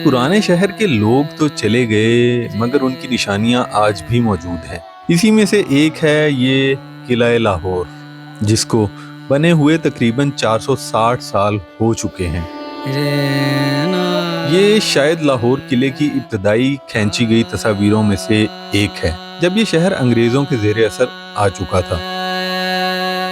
पुराने शहर के लोग तो चले गए मगर उनकी निशानियां आज भी मौजूद हैं। इसी में से एक है ये किला लाहौर, जिसको बने हुए तकरीबन 460 साल हो चुके हैं। ये शायद लाहौर किले की इब्तदाई खींची गई तस्वीरों में से एक है, जब ये शहर अंग्रेजों के जेर असर आ चुका था।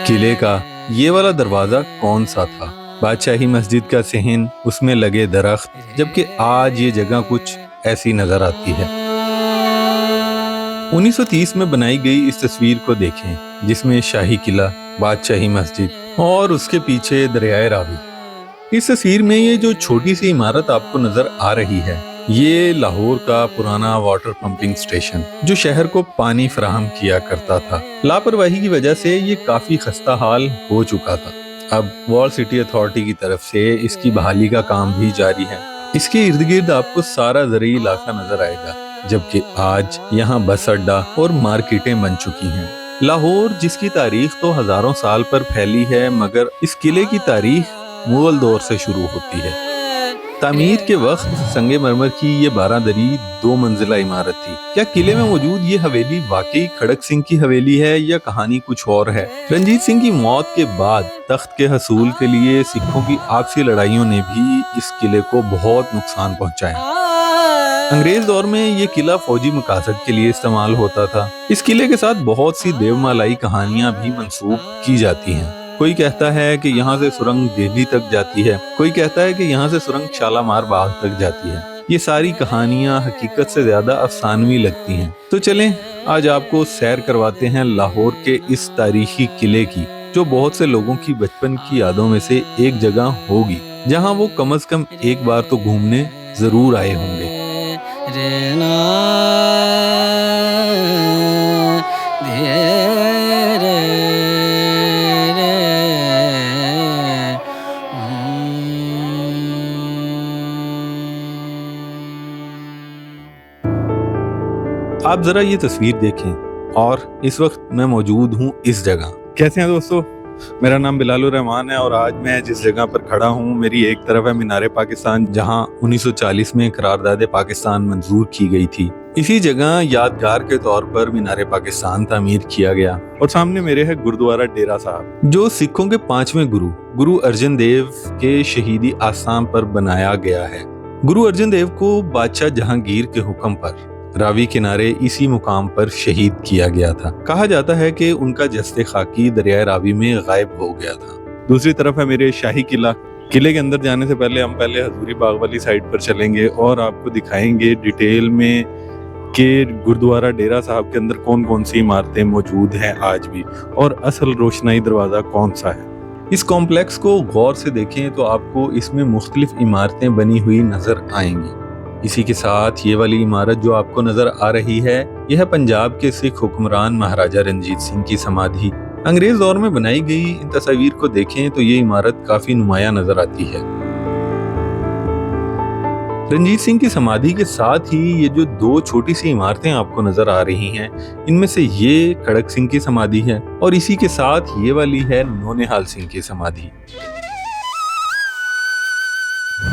किले का ये वाला दरवाजा कौन सा था? बादशाही मस्जिद का सहन, उसमें लगे दरख्त, जबकि आज ये जगह कुछ ऐसी नजर आती है। 1930 में बनाई गई इस तस्वीर को देखें, जिसमें शाही किला, बादशाही मस्जिद और उसके पीछे दरियाए रावी। इस तस्वीर में ये जो छोटी सी इमारत आपको नजर आ रही है, ये लाहौर का पुराना वाटर पंपिंग स्टेशन, जो शहर को पानी फराहम किया करता था। लापरवाही की वजह से ये काफी खस्ता हाल हो चुका था। अब वॉल सिटी अथॉरिटी की तरफ से इसकी बहाली का काम भी जारी है। इसके इर्द गिर्द आपको सारा ज़रूरी इलाका नजर आएगा, जबकि आज यहाँ बस अड्डा और मार्केटें बन चुकी हैं। लाहौर, जिसकी तारीख तो हजारों साल पर फैली है, मगर इस किले की तारीख मुगल दौर से शुरू होती है। तामीर के वक्त संगे मरमर की ये 12 दरी 2 मंजिला इमारत थी। क्या किले में मौजूद ये हवेली वाकई खड़क सिंह की हवेली है या कहानी कुछ और है? रंजीत सिंह की मौत के बाद तख्त के हसूल के लिए सिखों की आपसी लड़ाइयों ने भी इस किले को बहुत नुकसान पहुंचाया। अंग्रेज दौर में ये किला फौजी मकासद के लिए इस्तेमाल होता था। इस किले के साथ बहुत सी देवमालाई कहानियां भी मंसूब की जाती हैं। कोई कहता है कि यहाँ से सुरंग दिल्ली तक जाती है, कोई कहता है कि यहाँ से सुरंग शालामार बाग तक जाती है। ये सारी कहानियां हकीकत से ज्यादा अफसानवी लगती हैं। तो चलें, आज आपको सैर करवाते हैं लाहौर के इस तारीखी किले की, जो बहुत से लोगों की बचपन की यादों में से एक जगह होगी, जहाँ वो कम से कम एक बार तो घूमने जरूर आए होंगे। आप जरा ये तस्वीर देखें, और इस वक्त मैं मौजूद हूँ इस जगह। कैसे हैं दोस्तों? मेरा नाम बिलालुर रहमान है और आज मैं जिस जगह पर खड़ा हूँ, मेरी एक तरफ है मीनार पाकिस्तान, जहाँ 1940 में करारदाद पाकिस्तान मंजूर की गई थी। इसी जगह यादगार के तौर पर मीनार पाकिस्तान तामीर किया गया। और सामने मेरे है गुरुद्वारा डेरा साहब, जो सिखों के 5वें गुरु अर्जन देव के शहीदी आस्थान पर बनाया गया है। गुरु अर्जन देव को बादशाह जहांगीर के हुक्म पर रावी किनारे इसी मुकाम पर शहीद किया गया था। कहा जाता है कि उनका जस्ते खाकी दरियाए रावी में गायब हो गया था। दूसरी तरफ है मेरे शाही किला। किले के अंदर जाने से पहले हम हजूरी बाग वाली साइड पर चलेंगे और आपको दिखाएंगे डिटेल में कि गुरुद्वारा डेरा साहब के अंदर कौन कौन सी इमारतें मौजूद हैं आज भी, और असल रोशनाई दरवाजा कौन सा है। इस कॉम्प्लेक्स को गौर से देखें तो आपको इसमें मुख्तलिफ इमारतें बनी हुई नजर आएंगी। इसी के साथ ये वाली इमारत जो आपको नजर आ रही है, यह पंजाब के सिख हुक्मरान महाराजा रंजीत सिंह की समाधि। अंग्रेज दौर में बनाई गई इन तस्वीर को देखें तो ये इमारत काफी नुमाया नजर आती है। रंजीत सिंह की समाधि के साथ ही ये जो 2 छोटी सी इमारतें आपको नजर आ रही हैं, इनमें से ये खड़क सिंह की समाधि है और इसी के साथ ये वाली है नौनिहाल सिंह की समाधि।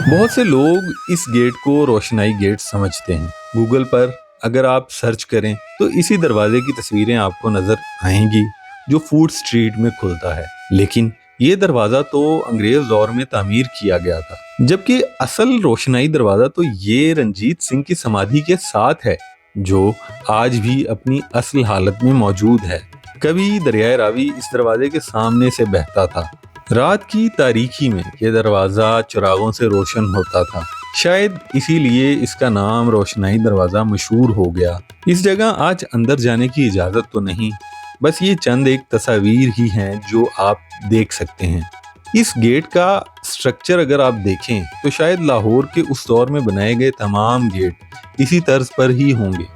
बहुत से लोग इस गेट को रोशनाई गेट समझते हैं। गूगल पर अगर आप सर्च करें तो इसी दरवाजे की तस्वीरें आपको नजर आएंगी, जो फूड स्ट्रीट में खुलता है। लेकिन ये दरवाजा तो अंग्रेज दौर में तामीर किया गया था, जबकि असल रोशनाई दरवाजा तो ये रंजीत सिंह की समाधि के साथ है, जो आज भी अपनी असल हालत में मौजूद है। कभी दरियाए रावी इस दरवाजे के सामने से बहता था। रात की तारीकी में यह दरवाजा चिरागों से रोशन होता था। शायद इसीलिए इसका नाम रोशनाई दरवाजा मशहूर हो गया। इस जगह आज अंदर जाने की इजाजत तो नहीं, बस ये चंद एक तस्वीर ही हैं जो आप देख सकते हैं। इस गेट का स्ट्रक्चर अगर आप देखें तो शायद लाहौर के उस दौर में बनाए गए तमाम गेट इसी तर्ज पर ही होंगे।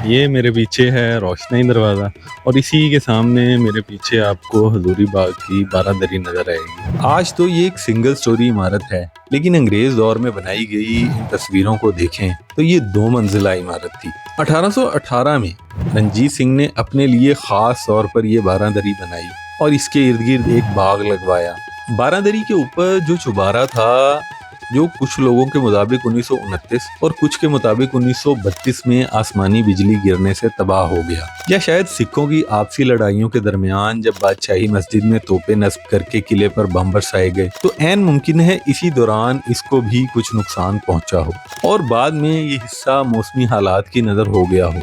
ये मेरे पीछे है रोशनाई दरवाज़ा और इसी के सामने मेरे पीछे आपको हजूरी बाग की 12 दरी नजर आएगी। आज तो ये एक सिंगल स्टोरी इमारत है, लेकिन अंग्रेज दौर में बनाई गई इन तस्वीरों को देखें तो ये 2 मंजिला इमारत थी। 1818 में रंजीत सिंह ने अपने लिए खास तौर पर ये 12 दरी बनाई और इसके इर्द गिर्द एक बाग लगवाया। बारादरी के ऊपर जो चुबारा था, जो कुछ लोगों के मुताबिक 1929 और कुछ के मुताबिक 1932 में आसमानी बिजली गिरने से तबाह हो गया, या शायद सिखों की आपसी लड़ाइयों के दरमियान जब बादशाही मस्जिद में तोपे नस्ब करके किले पर बम बरसाए गए तो ऐन मुमकिन है इसी दौरान इसको भी कुछ नुकसान पहुंचा हो और बाद में ये हिस्सा मौसमी हालात की नजर हो गया हो।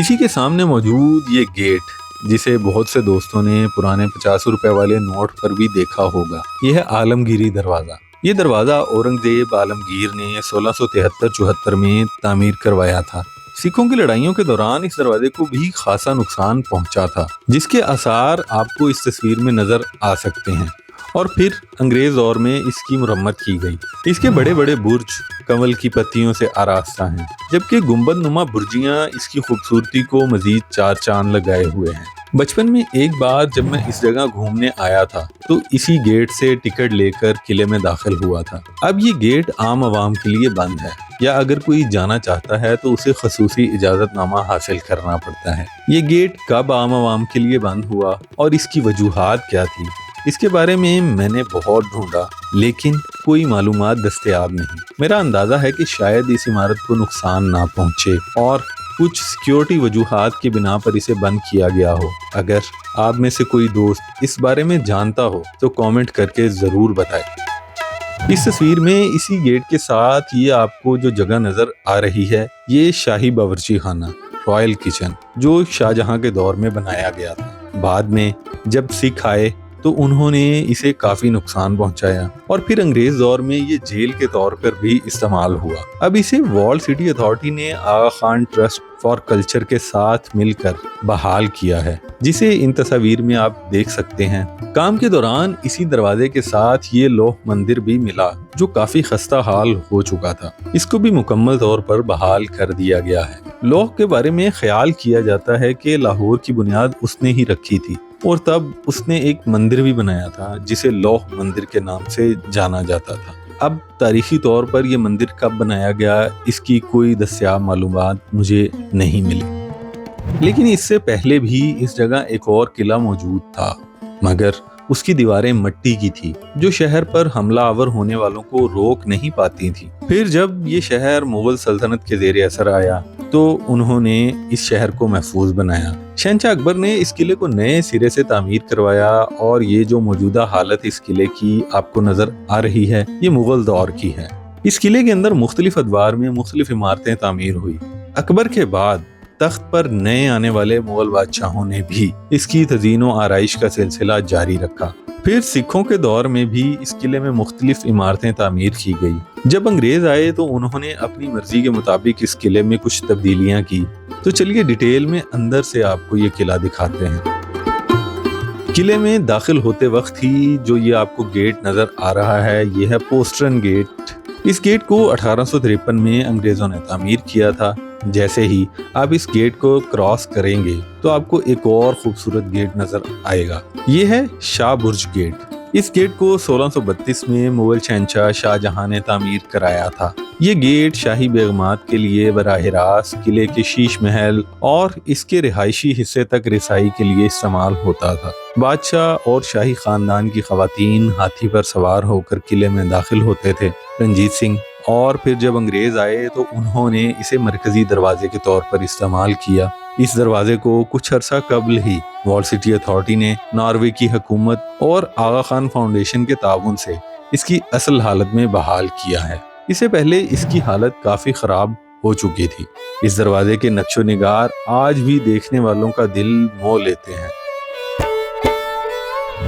इसी के सामने मौजूद ये गेट, जिसे बहुत से दोस्तों ने पुराने 50 रुपए वाले नोट पर भी देखा होगा, यह है आलमगीरी दरवाजा। ये दरवाजा औरंगजेब आलमगीर ने 1673-74 में तामीर करवाया था। सिखों की लड़ाइयों के दौरान इस दरवाजे को भी खासा नुकसान पहुंचा था, जिसके आसार आपको इस तस्वीर में नजर आ सकते हैं। और फिर अंग्रेज दौर में इसकी मुरम्मत की गई। इसके बड़े बड़े बुर्ज कमल की पत्तियों से आरास्ता हैं, जबकि गुंबद नुमा बुर्जियां इसकी खूबसूरती को मजीद चार चांद लगाए हुए हैं। बचपन में एक बार जब मैं इस जगह घूमने आया था तो इसी गेट से टिकट लेकर किले में दाखिल हुआ था। अब ये गेट आम आवाम के लिए बंद है, या अगर कोई जाना चाहता है तो उसे खसूसी इजाजतनामा हासिल करना पड़ता है। ये गेट कब आम आवाम के लिए बंद हुआ और इसकी वजूहात क्या थी, इसके बारे में मैंने बहुत ढूंढा, लेकिन कोई मालूमात दस्तयाब नहीं। मेरा अंदाजा है कि शायद इस इमारत को नुकसान ना पहुंचे और कुछ सिक्योरिटी वजूहात की बिना पर इसे बंद किया गया हो। अगर आप में से कोई दोस्त इस बारे में जानता हो तो कमेंट करके जरूर बताएं। इस तस्वीर में इसी गेट के साथ ये आपको जो जगह नजर आ रही है, ये शाही बावर्ची खाना, रॉयल किचन, जो शाहजहां के दौर में बनाया गया था। बाद में जब सिख आए तो उन्होंने इसे काफी नुकसान पहुंचाया और फिर अंग्रेज दौर में ये जेल के तौर पर भी इस्तेमाल हुआ। अब इसे वॉल सिटी अथॉरिटी ने आगा खान ट्रस्ट फॉर कल्चर के साथ मिलकर बहाल किया है, जिसे इन तस्वीर में आप देख सकते हैं। काम के दौरान इसी दरवाजे के साथ ये लौह मंदिर भी मिला, जो काफी खस्ता हाल हो चुका था। इसको भी मुकम्मल तौर पर बहाल कर दिया गया है। लौह के बारे में ख्याल किया जाता है कि लाहौर की बुनियाद उसने ही रखी थी और तब उसने एक मंदिर भी बनाया था जिसे लौह मंदिर के नाम से जाना जाता था। अब तारीखी तौर पर यह मंदिर कब बनाया गया, इसकी कोई दस्तयाब मालूमात मुझे नहीं मिली। लेकिन इससे पहले भी इस जगह एक और किला मौजूद था, मगर उसकी दीवारें मिट्टी की थी, जो शहर पर हमला आवर होने वालों को रोक नहीं पाती थी। फिर जब ये शहर मुगल सल्तनत के ज़ेरे असर आया तो उन्होंने इस शहर को महफूज बनाया। शहंशाह अकबर ने इस किले को नए सिरे से तामीर करवाया और ये जो मौजूदा हालत इस किले की आपको नजर आ रही है, ये मुगल दौर की है। इस किले के अंदर मुख्तलिफ अदवार में मुख्तलिफ इमारतें तामीर हुई। अकबर के बाद तख्त पर नए आने वाले मुगल बादशाहों ने भी इसकी तज़ीन व आराइश का सिलसिला जारी रखा। फिर सिखों के दौर में भी इस किले में मुख्तलिफ इमारतें तामीर की गई। जब अंग्रेज आए तो उन्होंने अपनी मर्जी के मुताबिक इस किले में कुछ तब्दीलियां की। तो चलिए डिटेल में अंदर से आपको ये किला दिखाते हैं। किले में दाखिल होते वक्त ही जो ये आपको गेट नजर आ रहा है, ये है पोस्टरन गेट। इस गेट को 1853 में अंग्रेजों ने तामीर किया था। जैसे ही आप इस गेट को क्रॉस करेंगे तो आपको एक और खूबसूरत गेट नजर आएगा। ये है शाह बुर्ज गेट। इस गेट को 1632 में मुगल शहंशाह शाहजहां ने तामीर कराया था। ये गेट शाही बेगमात के लिए बराह रास्त किले के शीश महल और इसके रिहायशी हिस्से तक रिसाई के लिए इस्तेमाल होता था। बादशाह और शाही खानदान की खवातीन हाथी पर सवार होकर किले में दाखिल होते थे। रंजीत सिंह और फिर जब अंग्रेज आए तो उन्होंने इसे मरकजी दरवाजे के तौर पर इस्तेमाल किया। इस दरवाजे को कुछ अरसा कबल ही वॉल सिटी अथॉरिटी ने नॉर्वे की हुकूमत और आगा खान फाउंडेशन के ताउन से इसकी असल हालत में बहाल किया है। इससे पहले इसकी हालत काफी खराब हो चुकी थी। इस दरवाजे के नक्शो निगार आज भी देखने वालों का दिल मोह लेते हैं।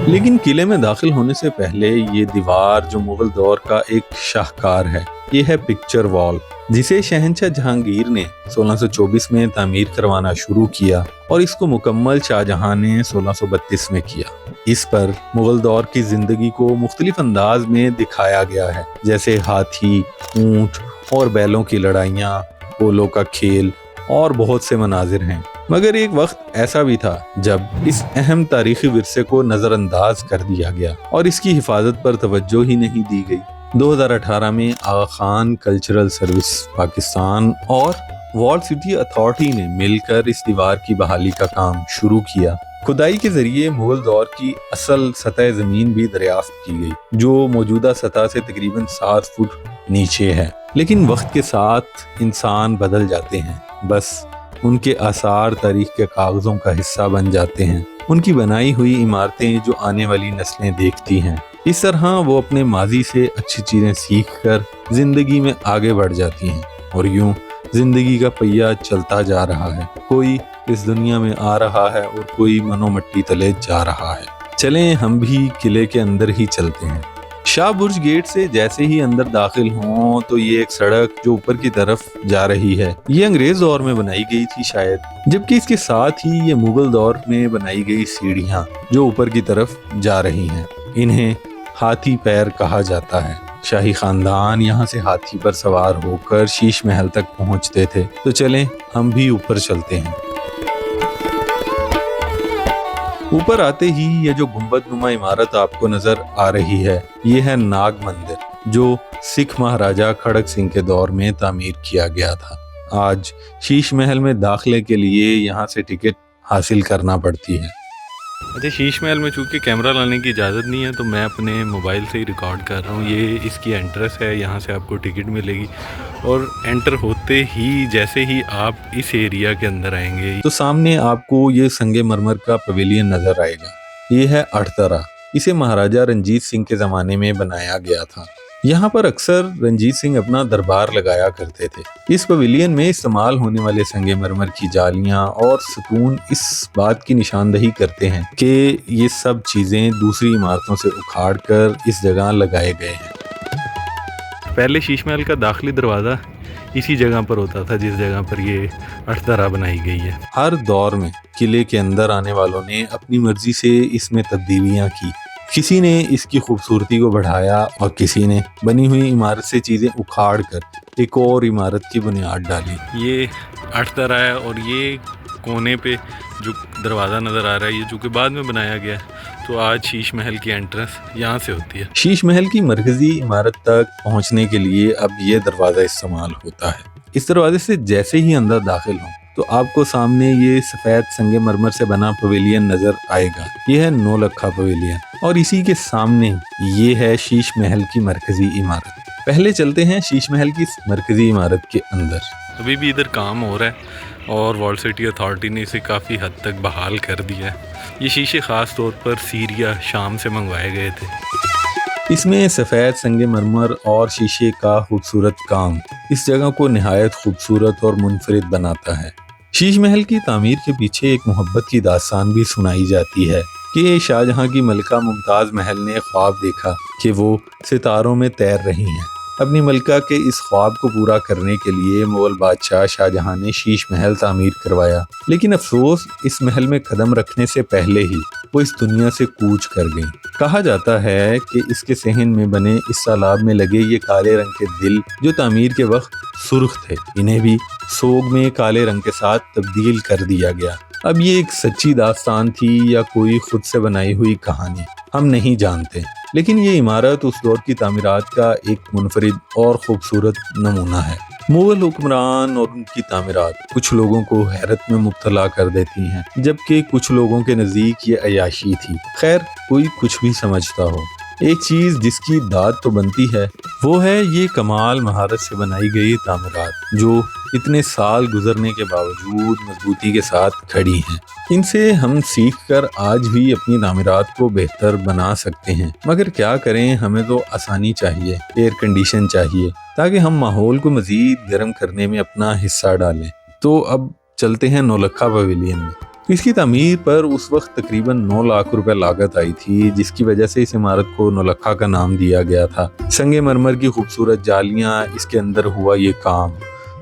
लेकिन किले में दाखिल होने से पहले ये दीवार जो मुगल दौर का एक शाहकार है, ये है पिक्चर वॉल, जिसे शहंशाह जहांगीर ने 1624 में तामीर करवाना शुरू किया और इसको मुकम्मल शाहजहां ने 1632 में किया। इस पर मुगल दौर की जिंदगी को मुख्तलिफ अंदाज में दिखाया गया है, जैसे हाथी, ऊंट और बैलों की लड़ाइयाँ, पोलो का खेल और बहुत से मनाजिर हैं। मगर एक वक्त ऐसा भी था जब इस अहम तारीखी विरसे को नजरअंदाज कर दिया गया और इसकी हिफाजत पर तवज्जो ही नहीं दी गई। 2018 में आगा खान कल्चरल सर्विस पाकिस्तान और वॉल सिटी अथॉरिटी ने मिलकर इस दीवार की बहाली का काम शुरू किया। کھدائی کے ذریعے مغل دور کی اصل سطح زمین بھی دریافت کی گئی، جو موجودہ سطح سے تقریباً 7 فٹ نیچے ہے۔ لیکن وقت کے ساتھ انسان بدل جاتے ہیں، بس ان کے آثار تاریخ کے کاغذوں کا حصہ بن جاتے ہیں، ان کی بنائی ہوئی عمارتیں جو آنے والی نسلیں دیکھتی ہیں۔ اس طرح وہ اپنے ماضی سے اچھی چیزیں سیکھ کر زندگی میں آگے بڑھ جاتی ہیں، اور یوں زندگی کا پہیہ چلتا جا رہا ہے۔ کوئی اس دنیا میں آ رہا ہے اور کوئی منو مٹی تلے جا رہا ہے۔ چلیں ہم بھی قلعے کے اندر ہی چلتے ہیں۔ شاہ برج گیٹ سے جیسے ہی اندر داخل ہوں تو یہ ایک سڑک جو اوپر کی طرف جا رہی ہے، یہ انگریز دور میں بنائی گئی تھی شاید، جبکہ اس کے ساتھ ہی یہ مغل دور میں بنائی گئی سیڑھیاں جو اوپر کی طرف جا رہی ہیں، انہیں ہاتھی پیر کہا جاتا ہے۔ شاہی خاندان یہاں سے ہاتھی پر سوار ہو کر شیش محل تک پہنچتے تھے۔ تو چلیں ہم بھی اوپر چلتے ہیں۔ اوپر آتے ہی یہ جو گنبد نما عمارت آپ کو نظر آ رہی ہے، یہ ہے ناگ مندر، جو سکھ مہاراجہ کھڑک سنگھ کے دور میں تعمیر کیا گیا تھا۔ آج شیش محل میں داخلے کے لیے یہاں سے ٹکٹ حاصل کرنا پڑتی ہے۔ اچھا، شیش محل میں چونکہ کیمرہ لانے کی اجازت نہیں ہے تو میں اپنے موبائل سے ہی ریکارڈ کر رہا ہوں۔ یہ اس کی انٹرس ہے، یہاں سے آپ کو ٹکٹ ملے گی، اور انٹر ہوتے ہی جیسے ہی آپ اس ایریا کے اندر آئیں گے تو سامنے آپ کو یہ سنگ مرمر کا پویلین نظر آئے گا۔ یہ ہے اٹھترا، اسے مہاراجہ رنجیت سنگھ کے زمانے میں بنایا گیا تھا۔ یہاں پر اکثر رنجیت سنگھ اپنا دربار لگایا کرتے تھے۔ اس پویلین میں استعمال ہونے والے سنگ مرمر کی جالیاں اور ستون اس بات کی نشاندہی کرتے ہیں کہ یہ سب چیزیں دوسری عمارتوں سے اکھاڑ کر اس جگہ لگائے گئے ہیں۔ پہلے شیش محل کا داخلی دروازہ اسی جگہ پر ہوتا تھا جس جگہ پر یہ اٹھترا بنائی گئی ہے۔ ہر دور میں قلعے کے اندر آنے والوں نے اپنی مرضی سے اس میں تبدیلیاں کی۔ کسی نے اس کی خوبصورتی کو بڑھایا اور کسی نے بنی ہوئی عمارت سے چیزیں اکھاڑ کر ایک اور عمارت کی بنیاد ڈالی۔ یہ اٹھترا ہے، اور یہ کونے پہ جو دروازہ نظر آ رہا ہے، یہ جو کہ بعد میں بنایا گیا ہے، تو آج شیش محل کی انٹرنس یہاں سے ہوتی ہے۔ شیش محل کی مرکزی عمارت تک پہنچنے کے لیے اب یہ دروازہ استعمال ہوتا ہے۔ اس دروازے سے جیسے ہی اندر داخل ہوں تو آپ کو سامنے یہ سفید سنگ مرمر سے بنا پویلین نظر آئے گا۔ یہ ہے 9 لکھا پویلین، اور اسی کے سامنے یہ ہے شیش محل کی مرکزی عمارت۔ پہلے چلتے ہیں شیش محل کی مرکزی عمارت کے اندر۔ ابھی بھی ادھر کام ہو رہا ہے اور وارلڈ سٹی اتھارٹی نے اسے کافی حد تک بحال کر دیا ہے۔ یہ شیشے خاص طور پر سیریا، شام سے منگوائے گئے تھے۔ اس میں سفید سنگ مرمر اور شیشے کا خوبصورت کام اس جگہ کو نہایت خوبصورت اور منفرد بناتا ہے۔ شیش محل کی تعمیر کے پیچھے ایک محبت کی داستان بھی سنائی جاتی ہے کہ شاہ جہاں کی ملکہ ممتاز محل نے خواب دیکھا کہ وہ ستاروں میں تیر رہی ہیں۔ اپنی ملکہ کے اس خواب کو پورا کرنے کے لیے مغل بادشاہ شاہ جہاں نے شیش محل تعمیر کروایا، لیکن افسوس اس محل میں قدم رکھنے سے پہلے ہی وہ اس دنیا سے کوچ کر گئیں۔ کہا جاتا ہے کہ اس کے صحن میں بنے اس تالاب میں لگے یہ کالے رنگ کے دل جو تعمیر کے وقت سرخ تھے، انہیں بھی سوگ میں کالے رنگ کے ساتھ تبدیل کر دیا گیا۔ اب یہ ایک سچی داستان تھی یا کوئی خود سے بنائی ہوئی کہانی، ہم نہیں جانتے، لیکن یہ عمارت اس دور کی تعمیرات کا ایک منفرد اور خوبصورت نمونہ ہے۔ مغل حکمران اور ان کی تعمیرات کچھ لوگوں کو حیرت میں مبتلا کر دیتی ہیں، جبکہ کچھ لوگوں کے نزدیک یہ عیاشی تھی۔ خیر، کوئی کچھ بھی سمجھتا ہو، ایک چیز جس کی داد تو بنتی ہے وہ ہے یہ کمال مہارت سے بنائی گئی تعمیرات جو اتنے سال گزرنے کے باوجود مضبوطی کے ساتھ کھڑی ہیں۔ ان سے ہم سیکھ کر آج بھی اپنی تعمیرات کو بہتر بنا سکتے ہیں، مگر کیا کریں، ہمیں تو آسانی چاہیے، ایئر کنڈیشن چاہیے تاکہ ہم ماحول کو مزید گرم کرنے میں اپنا حصہ ڈالیں۔ تو اب چلتے ہیں 9 لکھا پویلین میں۔ اس کی تعمیر پر اس وقت تقریباً 9 لاکھ روپے لاگت آئی تھی، جس کی وجہ سے اس عمارت کو 9 لکھا کا نام دیا گیا تھا۔ سنگ مرمر کی خوبصورت جالیاں، اس کے اندر ہوا یہ کام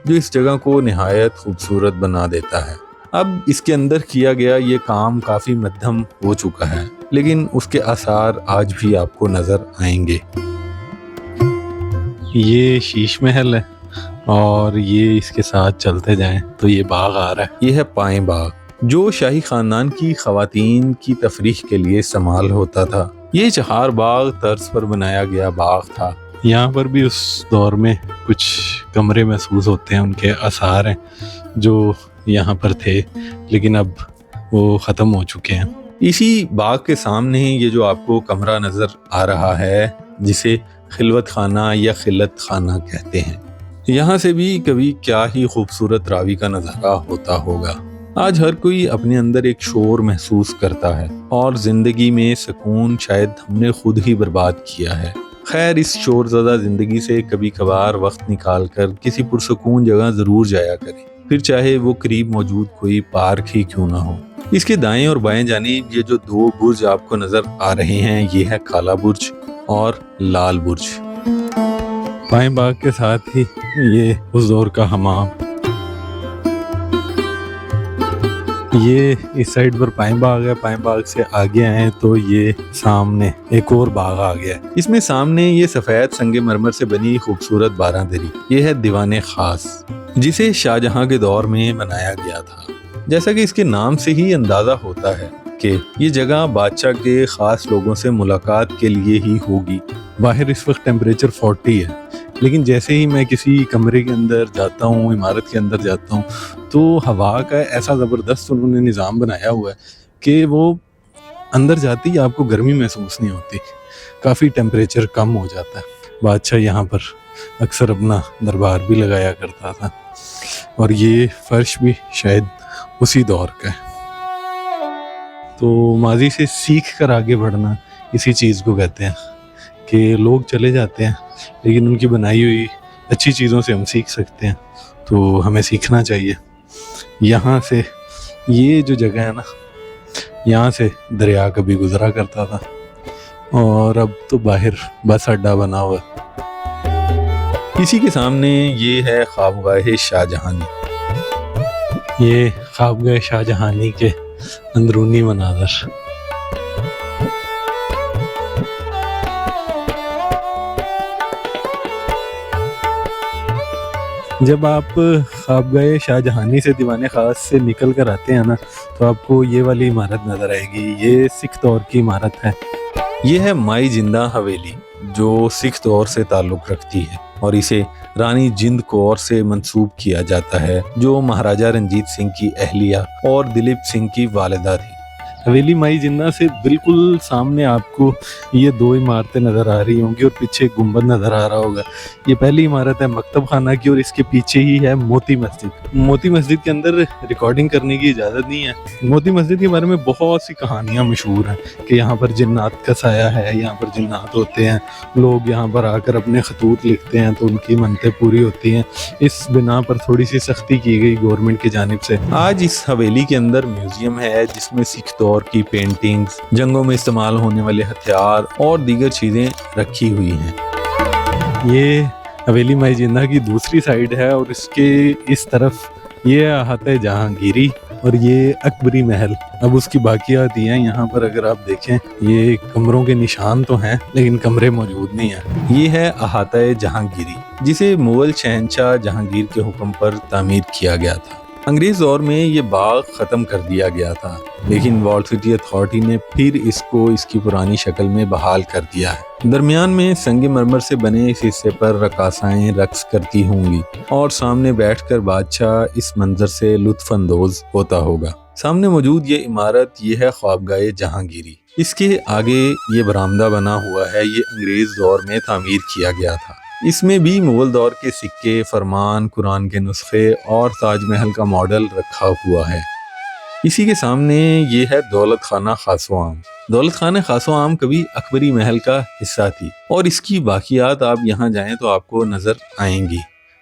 جو اس جگہ کو نہایت خوبصورت بنا دیتا ہے۔ اب اس کے اندر کیا گیا یہ کام کافی مدھم ہو چکا ہے، لیکن اس کے آثار آج بھی آپ کو نظر آئیں گے۔ یہ شیش محل ہے، اور یہ اس کے ساتھ چلتے جائیں تو یہ باغ آ رہا ہے۔ یہ ہے پائیں باغ جو شاہی خاندان کی خواتین کی تفریح کے لیے استعمال ہوتا تھا۔ یہ چہار باغ طرز پر بنایا گیا باغ تھا۔ یہاں پر بھی اس دور میں کچھ کمرے محسوس ہوتے ہیں، ان کے آثار ہیں جو یہاں پر تھے، لیکن اب وہ ختم ہو چکے ہیں۔ اسی باغ کے سامنے یہ جو آپ کو کمرہ نظر آ رہا ہے جسے خلوت خانہ یا خلت خانہ کہتے ہیں، یہاں سے بھی کبھی کیا ہی خوبصورت راوی کا نظارہ ہوتا ہوگا۔ آج ہر کوئی اپنے اندر ایک شور محسوس کرتا ہے اور زندگی میں سکون شاید ہم نے خود ہی برباد کیا ہے۔ خیر، اس شور زدہ زندگی سے کبھی کبھار وقت نکال کر کسی پرسکون جگہ ضرور جایا کریں، پھر چاہے وہ قریب موجود کوئی پارک ہی کیوں نہ ہو۔ اس کے دائیں اور بائیں جانب یہ جو دو برج آپ کو نظر آ رہے ہیں، یہ ہے کالا برج اور لال برج۔ بائیں باغ کے ساتھ ہی یہ اس دور کا حمام، یہ اس سائڈ پر پائیں باغ ہے۔ پائیں باغ سے آگے آئیں تو یہ سامنے ایک اور باغ آ گیا ہے۔ اس میں سامنے یہ سفید سنگ مرمر سے بنی خوبصورت باراں دری، یہ ہے دیوان خاص، جسے شاہجہاں کے دور میں بنایا گیا تھا۔ جیسا کہ اس کے نام سے ہی اندازہ ہوتا ہے کہ یہ جگہ بادشاہ کے خاص لوگوں سے ملاقات کے لیے ہی ہوگی۔ باہر اس وقت ٹیمپریچر 40 ہے، لیکن جیسے ہی میں کسی کمرے کے اندر جاتا ہوں، عمارت کے اندر جاتا ہوں، تو ہوا کا ایسا زبردست انہوں نے نظام بنایا ہوا ہے کہ وہ اندر جاتی ہی آپ کو گرمی محسوس نہیں ہوتی، کافی ٹیمپریچر کم ہو جاتا ہے۔ بادشاہ یہاں پر اکثر اپنا دربار بھی لگایا کرتا تھا، اور یہ فرش بھی شاید اسی دور کا ہے۔ تو ماضی سے سیکھ کر آگے بڑھنا اسی چیز کو کہتے ہیں کہ لوگ چلے جاتے ہیں لیکن ان کی بنائی ہوئی اچھی چیزوں سے ہم سیکھ سکتے ہیں، تو ہمیں سیکھنا چاہیے۔ یہاں سے یہ جو جگہ ہے نا، یہاں سے دریا کبھی گزرا کرتا تھا، اور اب تو باہر بس اڈا بنا ہوا ہے۔ اسی کے سامنے یہ ہے خوابگاہ شاہجہانی۔ یہ خوابگاہ شاہجہانی کے اندرونی مناظر۔ جب آپ خوابگاہ شاہجہانی سے دیوان خاص سے نکل کر آتے ہیں نا، تو آپ کو یہ والی عمارت نظر آئے گی۔ یہ سکھ دور کی عمارت ہے۔ یہ ہے مائی جندہ حویلی، جو سکھ دور سے تعلق رکھتی ہے اور اسے رانی جند کور سے منسوب کیا جاتا ہے، جو مہاراجہ رنجیت سنگھ کی اہلیہ اور دلیپ سنگھ کی والدہ تھی۔ حویلی مائی جنہ سے بالکل سامنے آپ کو یہ دو عمارتیں نظر آ رہی ہوں گی، اور پیچھے گنبد نظر آ رہا ہوگا۔ یہ پہلی عمارت ہے مکتب خانہ کی، اور اس کے پیچھے ہی ہے موتی مسجد۔ موتی مسجد کے اندر ریکارڈنگ کرنے کی اجازت نہیں ہے۔ موتی مسجد کے بارے میں بہت سی کہانیاں مشہور ہیں کہ یہاں پر جنات کا سایہ ہے، یہاں پر جنات ہوتے ہیں، لوگ یہاں پر آ کر اپنے خطوط لکھتے ہیں تو ان کی منتیں پوری ہوتی ہیں۔ اس بنا پر تھوڑی سی سختی کی گئی گورنمنٹ کی جانب سے۔ آج اس حویلی کے اندر میوزیم ہے جس میں سکھ دور کی پینٹنگز، جنگوں میں استعمال ہونے والے ہتھیار اور دیگر چیزیں رکھی ہوئی ہیں۔ یہ حویلی مائی جنہ کی دوسری سائیڈ ہے، اور اس کے اس طرف یہ احاطہ جہانگیری اور یہ اکبری محل۔ اب اس کی باقیات ہی ہیں۔ یہاں پر اگر آپ دیکھیں، یہ کمروں کے نشان تو ہیں لیکن کمرے موجود نہیں ہیں۔ یہ ہے احاطہ جہانگیری، جسے مغل شہنشاہ جہانگیر کے حکم پر تعمیر کیا گیا تھا۔ انگریز دور میں یہ باغ ختم کر دیا گیا تھا، لیکن والٹ سٹی اتھارٹی نے پھر اس کو اس کی پرانی شکل میں بحال کر دیا ہے۔ درمیان میں سنگ مرمر سے بنے اس حصے پر رقاصائیں رقص کرتی ہوں گی، اور سامنے بیٹھ کر بادشاہ اس منظر سے لطف اندوز ہوتا ہوگا۔ سامنے موجود یہ عمارت، یہ ہے خوابگاہ جہانگیری۔ اس کے آگے یہ برآمدہ بنا ہوا ہے، یہ انگریز دور میں تعمیر کیا گیا تھا۔ اس میں بھی مغل دور کے سکے، فرمان، قرآن کے نسخے اور تاج محل کا ماڈل رکھا ہوا ہے۔ اسی کے سامنے یہ ہے دولت خانہ خاص و عام۔ دولت خانہ خاص و عام کبھی اکبری محل کا حصہ تھی، اور اس کی باقیات آپ یہاں جائیں تو آپ کو نظر آئیں گی۔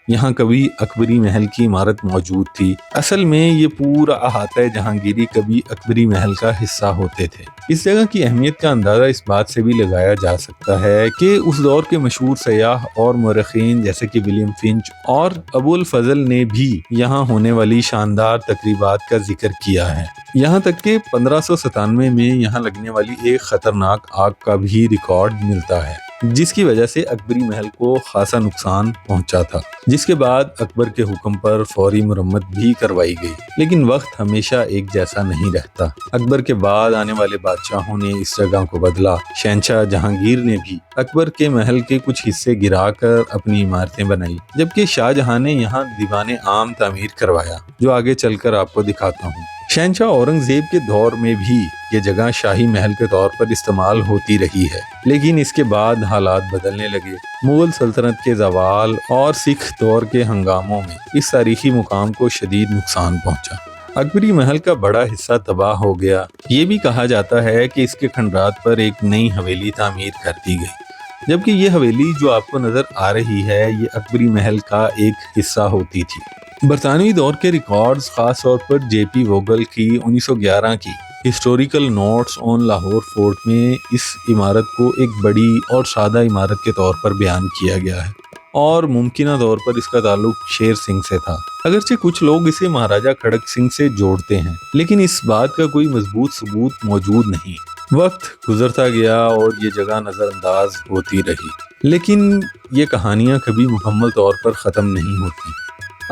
یہاں کبھی اکبری محل کی عمارت موجود تھی۔ اصل میں یہ پورا احاطہ جہانگیری کبھی اکبری محل کا حصہ ہوتے تھے۔ اس جگہ کی اہمیت کا اندازہ اس بات سے بھی لگایا جا سکتا ہے کہ اس دور کے مشہور سیاح اور مورخین جیسے کہ ولیم فنچ اور ابو الفضل نے بھی یہاں ہونے والی شاندار تقریبات کا ذکر کیا ہے۔ یہاں تک کہ 1597 میں یہاں لگنے والی ایک خطرناک آگ کا بھی ریکارڈ ملتا ہے، جس کی وجہ سے اکبری محل کو خاصا نقصان پہنچا تھا، جس کے بعد اکبر کے حکم پر فوری مرمت بھی کروائی گئی۔ لیکن وقت ہمیشہ ایک جیسا نہیں رہتا۔ اکبر کے بعد آنے والے بادشاہوں نے اس جگہ کو بدلا۔ شہنشاہ جہانگیر نے بھی اکبر کے محل کے کچھ حصے گرا کر اپنی عمارتیں بنائی، جبکہ شاہ جہاں نے یہاں دیوان عام تعمیر کروایا، جو آگے چل کر آپ کو دکھاتا ہوں۔ शहंशाह औरंगजेब के दौर में भी ये जगह शाही महल के तौर पर इस्तेमाल होती रही है, लेकिन इसके बाद हालात बदलने लगे। मुगल सल्तनत के ज़वाल और सिख दौर के हंगामों में इस तारीखी मुकाम को शदीद नुकसान पहुंचा। अकबरी महल का बड़ा हिस्सा तबाह हो गया। ये भी कहा जाता है कि इसके खंडरात पर एक नई हवेली तामीर कर दी गई, जबकि ये हवेली जो आपको नजर आ रही है ये अकबरी महल का एक हिस्सा होती थी। बरतानवी दौर के रिकॉर्ड्स, खास तौर पर जेपी वोगल की 1911 की historical notes on Lahore fort में इस इमारत को एक बड़ी और सादा इमारत के तौर पर बयान किया गया है और मुमकिना तौर पर इसका ताल्लुक शेर सिंह से था। अगरचे कुछ लोग इसे महाराजा खड़क सिंह से जोड़ते हैं, लेकिन इस बात का कोई मजबूत सबूत मौजूद नहीं। वक्त गुजरता गया और ये जगह नज़रअंदाज होती रही, लेकिन ये कहानियाँ कभी मुकम्मल तौर पर ख़त्म नहीं होती।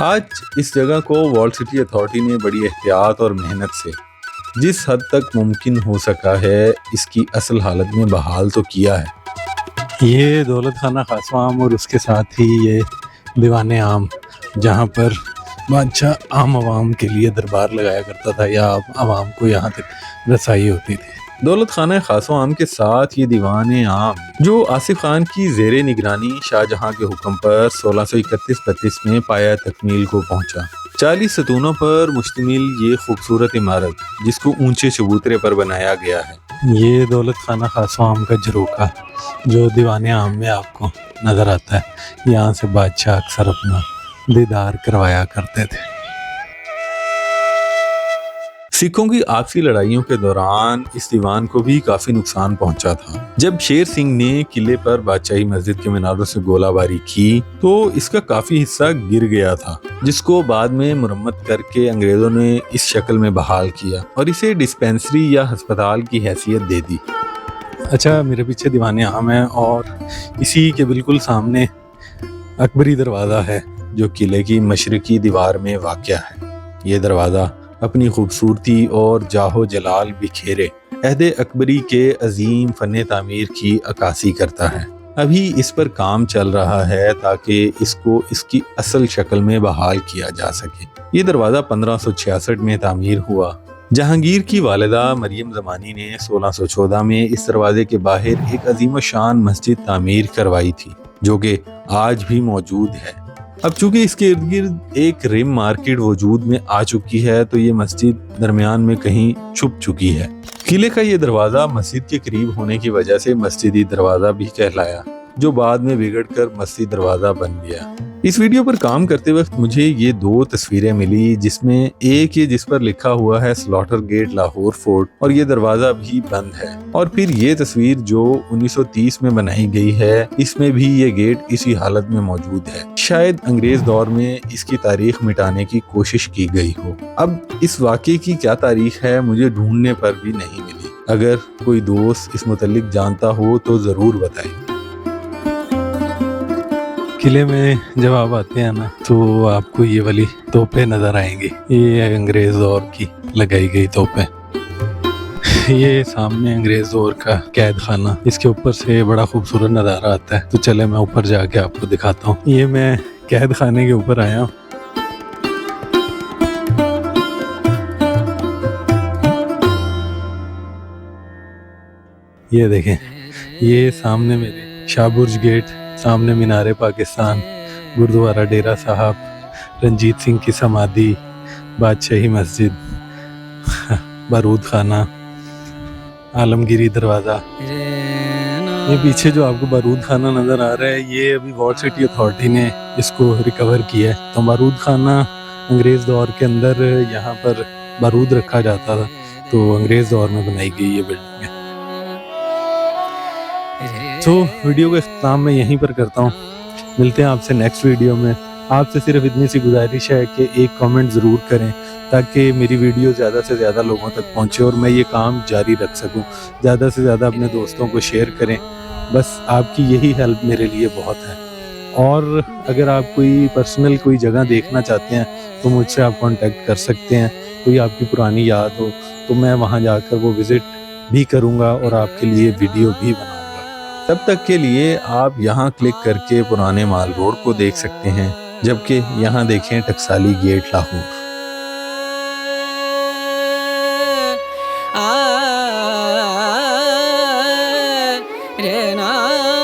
आज इस जगह को वर्ल्ड सिटी अथॉरिटी ने बड़ी एहतियात और मेहनत से जिस हद तक मुमकिन हो सका है इसकी असल हालत में बहाल तो किया है। ये दौलत खाना खासवा आम और उसके साथ ही ये दीवाने आम, जहाँ पर बादशाह आम आवाम के लिए दरबार लगाया करता था या आवाम को यहाँ तक रसाई होती थी। दौलत खाना खासो आम के साथ ये दीवान आम जो आसिफ खान की जेरे निगरानी शाहजहां के हुक्म पर 1631-32 में पाया तकमील को पहुंचा। 40 सतूनों पर मुश्तमिल ये खूबसूरत इमारत जिसको ऊंचे चबूतरे पर बनाया गया है। ये दौलत खाना खासो आम का झरोखा जो दीवाने आम में आपको नज़र आता है, यहाँ से बादशाह अक्सर अपना दीदार करवाया करते थे। सिखों की आपसी लड़ाइयों के दौरान इस दीवान को भी काफी नुकसान पहुंचा था। जब शेर सिंह ने किले पर बादशाही मस्जिद के मीनारों से गोलाबारी की तो इसका काफी हिस्सा गिर गया था, जिसको बाद में मुरम्मत करके अंग्रेजों ने इस शक्ल में बहाल किया और इसे डिस्पेंसरी या अस्पताल की हैसियत दे दी। अच्छा, मेरे पीछे दीवाने आम है और इसी के बिल्कुल सामने अकबरी दरवाज़ा है जो किले की मशरकी दीवार में वाक़या है। ये दरवाज़ा अपनी खूबसूरती और जाहो जलाल बिखेरे अहद अकबरी के अजीम फ़न तामीर की अक्कासी करता है। अभी इस पर काम चल रहा है ताकि इसको इसकी असल शक्ल में बहाल किया जा सके। ये दरवाज़ा 1566 में तामीर हुआ। जहांगीर की वालिदा मरियम ज़मानी ने 1614 में इस दरवाजे के बाहर एक अजीम शान मस्जिद तामीर करवाई थी जो कि आज भी मौजूद है। अब चूंकि इसके इर्द गिर्द एक रिम मार्केट वजूद में आ चुकी है तो ये मस्जिद दरमियान में कहीं छुप चुकी है। किले का ये दरवाज़ा मस्जिद के करीब होने की वजह से मस्जिदी दरवाज़ा भी कहलाया, जो बाद में बिगड़कर मस्जिद दरवाज़ा बन गया। इस वीडियो पर काम करते वक्त मुझे ये दो तस्वीरें मिली, जिसमें एक ये जिस पर लिखा हुआ है स्लॉटर गेट लाहौर फोर्ट और ये दरवाज़ा भी बंद है, और फिर ये तस्वीर जो 1930 में बनाई गई है इसमें भी ये गेट इसी हालत में मौजूद है। शायद अंग्रेज दौर में इसकी तारीख मिटाने की कोशिश की गई हो। अब इस वाक़े की क्या तारीख है मुझे ढूंढने पर भी नहीं मिली। अगर कोई दोस्त इस मुतल्लिक जानता हो तो ज़रूर बताएं। किले में जब आप आते हैं ना तो आपको ये वाली तोपें नज़र आएंगी। ये अंग्रेज़ दौर की लगाई गई तोपें। ये सामने अंग्रेज़ दौर का कैद खाना, इसके ऊपर से बड़ा खूबसूरत नज़ारा आता है। तो चले मैं ऊपर जाके आपको दिखाता हूँ। ये मैं कैद खाने के ऊपर आया हूँ। ये देखें, ये सामने मेरे शाहबुर्ज गेट, सामने मीनारे पाकिस्तान, गुरुद्वारा डेरा साहब, रंजीत सिंह की समाधि, बादशाही मस्जिद, बारूद खाना, आलमगीरी दरवाज़ा। ये पीछे जो आपको बारूद खाना नज़र आ रहा है ये अभी वर्ल्ड सिटी अथॉरिटी ने इसको रिकवर किया है। तो बारूद खाना अंग्रेज़ दौर के अंदर यहाँ पर बारूद रखा जाता था, तो अंग्रेज़ दौर में बनाई गई ये बिल्डिंग है। तो वीडियो का इख्तिताम मैं यहीं पर करता हूँ। मिलते हैं आपसे नेक्स्ट वीडियो में। आपसे सिर्फ इतनी सी गुजारिश है कि एक कमेंट ज़रूर करें ताकि मेरी वीडियो ज़्यादा से ज़्यादा लोगों तक पहुँचे और मैं ये काम जारी रख सकूँ। ज़्यादा से ज़्यादा अपने दोस्तों को शेयर करें, बस आपकी यही हेल्प मेरे लिए बहुत है। और अगर आप कोई पर्सनल कोई जगह देखना चाहते हैं तो मुझसे आप कांटेक्ट कर सकते हैं। कोई आपकी पुरानी याद हो तो मैं वहाँ जाकर वो विज़िट भी करूँगा और आपके लिए वीडियो भी बनाऊँगा। तब तक के लिए आप यहाँ क्लिक करके पुराने माल रोड को देख सकते हैं, जबकि यहाँ देखें टकसाली गेट लाहौर। रे ना